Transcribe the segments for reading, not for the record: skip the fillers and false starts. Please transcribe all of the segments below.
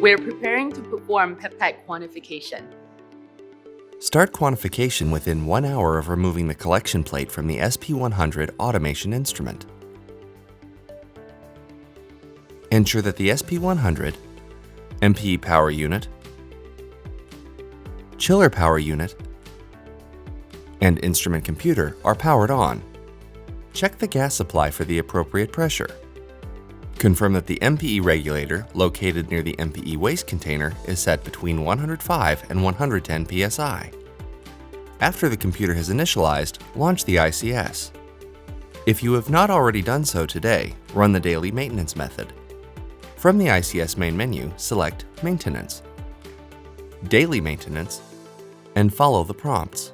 We're preparing to perform peptide quantification. Start quantification within 1 hour of removing the collection plate from the SP100 automation instrument. Ensure that the SP100, MPE power unit, chiller power unit, and instrument computer are powered on. Check the gas supply for the appropriate pressure. Confirm that the MPE regulator, located near the MPE waste container, is set between 105 and 110 psi. After the computer has initialized, launch the ICS. If you have not already done so today, run the daily maintenance method. From the ICS main menu, select Maintenance, Daily Maintenance, and follow the prompts.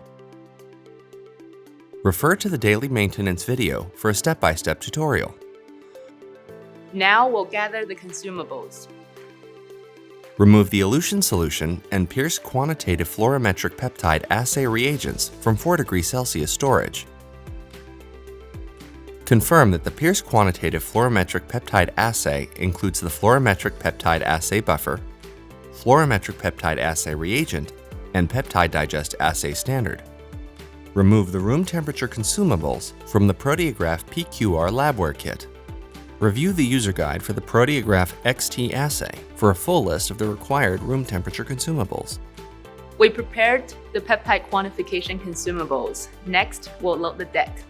Refer to the daily maintenance video for a step-by-step tutorial. Now we'll gather the consumables. Remove the elution solution and pierce quantitative fluorometric peptide assay reagents from 4 degrees Celsius storage. Confirm that the pierce quantitative fluorometric peptide assay includes the fluorometric peptide assay buffer, fluorometric peptide assay reagent, and peptide digest assay standard. Remove the room temperature consumables from the Proteograph PQR Labware Kit. Review the user guide for the Proteograph XT assay for a full list of the required room temperature consumables. We prepared the peptide quantification consumables. Next, we'll load the deck.